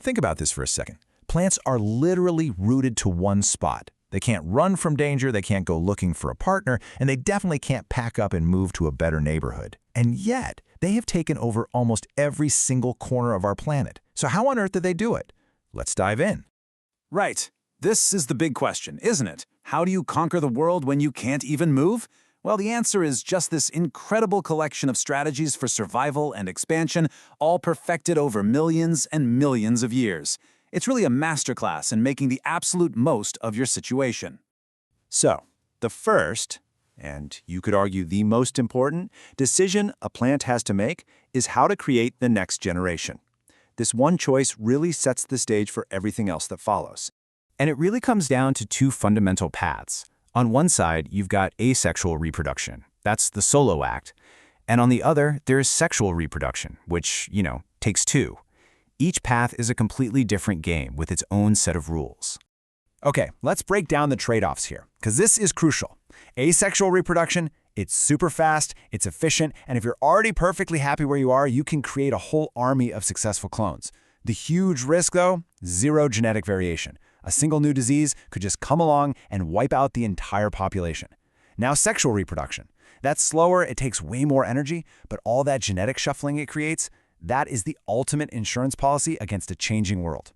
Think about this for a second. Plants are literally rooted to one spot. They can't run from danger, they can't go looking for a partner, and they definitely can't pack up and move to a better neighborhood. And yet, they have taken over almost every single corner of our planet. So how on earth did they do it? Let's dive in. Right. This is the big question, isn't it? How do you conquer the world when you can't even move? Well, the answer is just this incredible collection of strategies for survival and expansion, all perfected over millions and millions of years. It's really a masterclass in making the absolute most of your situation. So, the first, and you could argue the most important, decision a plant has to make is how to create the next generation. This one choice really sets the stage for everything else that follows. And it really comes down to two fundamental paths. On one side, you've got asexual reproduction. That's the solo act. And on the other, there's sexual reproduction, which, takes two. Each path is a completely different game with its own set of rules. Okay, let's break down the trade-offs here, because this is crucial. Asexual reproduction, it's super fast, it's efficient, and if you're already perfectly happy where you are, you can create a whole army of successful clones. The huge risk, though, zero genetic variation. A single new disease could just come along and wipe out the entire population. Now, sexual reproduction. That's slower, it takes way more energy, but all that genetic shuffling it creates, that is the ultimate insurance policy against a changing world.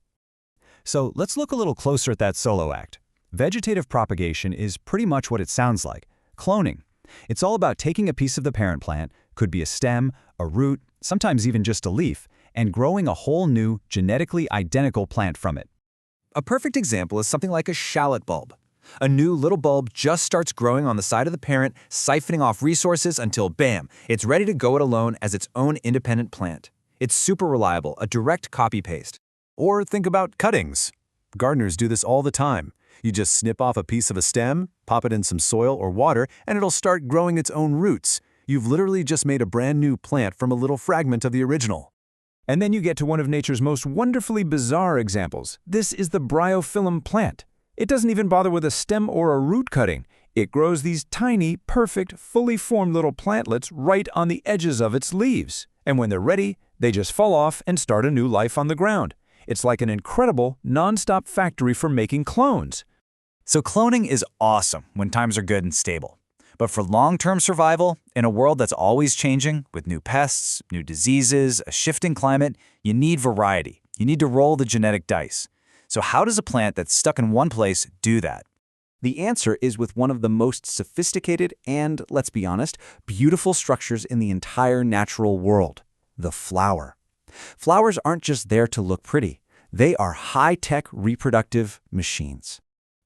So let's look a little closer at that solo act. Vegetative propagation is pretty much what it sounds like, cloning. It's all about taking a piece of the parent plant, could be a stem, a root, sometimes even just a leaf, and growing a whole new, genetically identical plant from it. A perfect example is something like a shallot bulb. A new little bulb just starts growing on the side of the parent, siphoning off resources until, bam, it's ready to go it alone as its own independent plant. It's super reliable, a direct copy-paste. Or think about cuttings. Gardeners do this all the time. You just snip off a piece of a stem, pop it in some soil or water, and it'll start growing its own roots. You've literally just made a brand new plant from a little fragment of the original. And then you get to one of nature's most wonderfully bizarre examples. This is the bryophyllum plant. It doesn't even bother with a stem or a root cutting. It grows these tiny, perfect, fully formed little plantlets right on the edges of its leaves. And when they're ready, they just fall off and start a new life on the ground. It's like an incredible, non-stop factory for making clones. So cloning is awesome when times are good and stable. But for long-term survival, in a world that's always changing, with new pests, new diseases, a shifting climate, you need variety. You need to roll the genetic dice. So how does a plant that's stuck in one place do that? The answer is with one of the most sophisticated and, let's be honest, beautiful structures in the entire natural world, the flower. Flowers aren't just there to look pretty. They are high-tech reproductive machines.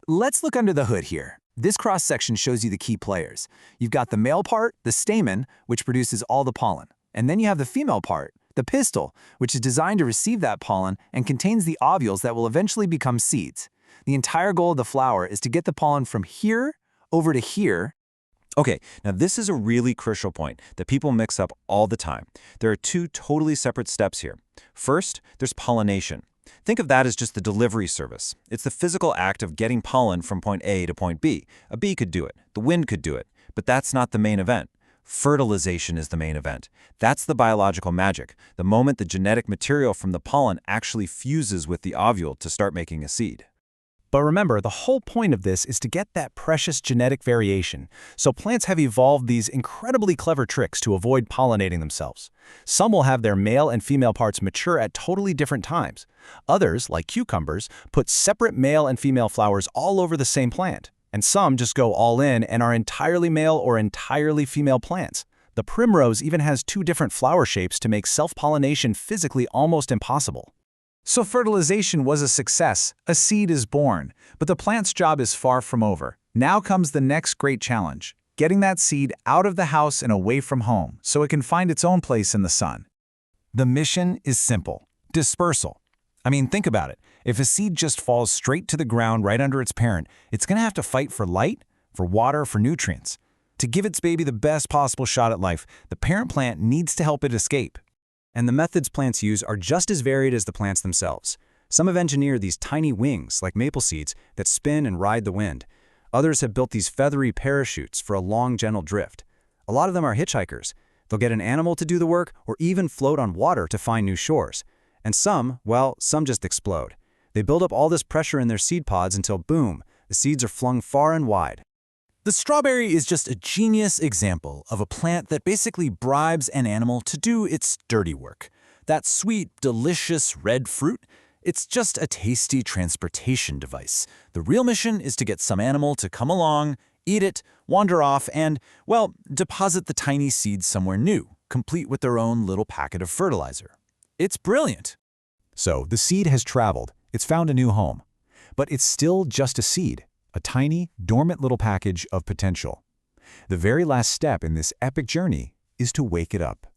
Let's look under the hood here. This cross-section shows you the key players. You've got the male part, the stamen, which produces all the pollen. And then you have the female part, the pistil, which is designed to receive that pollen and contains the ovules that will eventually become seeds. The entire goal of the flower is to get the pollen from here over to here. Okay, now this is a really crucial point that people mix up all the time. There are two totally separate steps here. First, there's pollination. Think of that as just the delivery service. It's the physical act of getting pollen from point A to point B. A bee could do it, the wind could do it, but that's not the main event. Fertilization is the main event. That's the biological magic, the moment the genetic material from the pollen actually fuses with the ovule to start making a seed. But remember, the whole point of this is to get that precious genetic variation. So plants have evolved these incredibly clever tricks to avoid pollinating themselves. Some will have their male and female parts mature at totally different times. Others, like cucumbers, put separate male and female flowers all over the same plant. And some just go all in and are entirely male or entirely female plants. The primrose even has two different flower shapes to make self-pollination physically almost impossible. So fertilization was a success, a seed is born, but the plant's job is far from over. Now comes the next great challenge, getting that seed out of the house and away from home so it can find its own place in the sun. The mission is simple, dispersal. I mean, think about it. If a seed just falls straight to the ground right under its parent, it's going to have to fight for light, for water, for nutrients. To give its baby the best possible shot at life, the parent plant needs to help it escape. And the methods plants use are just as varied as the plants themselves. Some have engineered these tiny wings, like maple seeds, that spin and ride the wind. Others have built these feathery parachutes for a long, gentle drift. A lot of them are hitchhikers. They'll get an animal to do the work or even float on water to find new shores. And some just explode. They build up all this pressure in their seed pods until, boom, the seeds are flung far and wide. The strawberry is just a genius example of a plant that basically bribes an animal to do its dirty work. That sweet, delicious red fruit, it's just a tasty transportation device. The real mission is to get some animal to come along, eat it, wander off, and, well, deposit the tiny seeds somewhere new, complete with their own little packet of fertilizer. It's brilliant. So the seed has traveled. It's found a new home. But it's still just a seed, a tiny, dormant little package of potential. The very last step in this epic journey is to wake it up.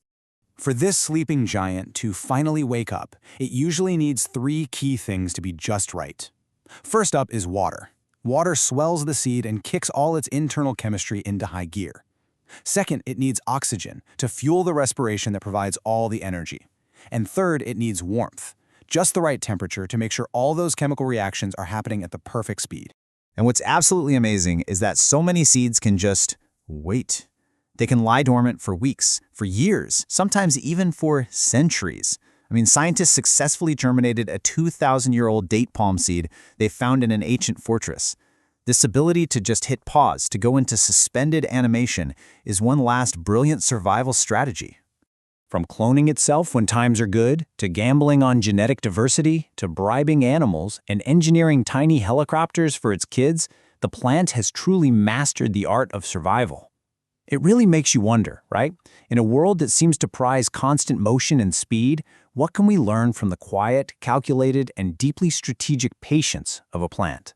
For this sleeping giant to finally wake up, it usually needs 3 key things to be just right. First up is water. Water swells the seed and kicks all its internal chemistry into high gear. Second, it needs oxygen to fuel the respiration that provides all the energy. And third, it needs warmth, just the right temperature to make sure all those chemical reactions are happening at the perfect speed. And what's absolutely amazing is that so many seeds can just wait. They can lie dormant for weeks, for years, sometimes even for centuries. I mean, scientists successfully germinated a 2,000-year-old date palm seed they found in an ancient fortress. This ability to just hit pause, to go into suspended animation, is one last brilliant survival strategy. From cloning itself when times are good, to gambling on genetic diversity, to bribing animals and engineering tiny helicopters for its kids, the plant has truly mastered the art of survival. It really makes you wonder, right? In a world that seems to prize constant motion and speed, what can we learn from the quiet, calculated, and deeply strategic patience of a plant?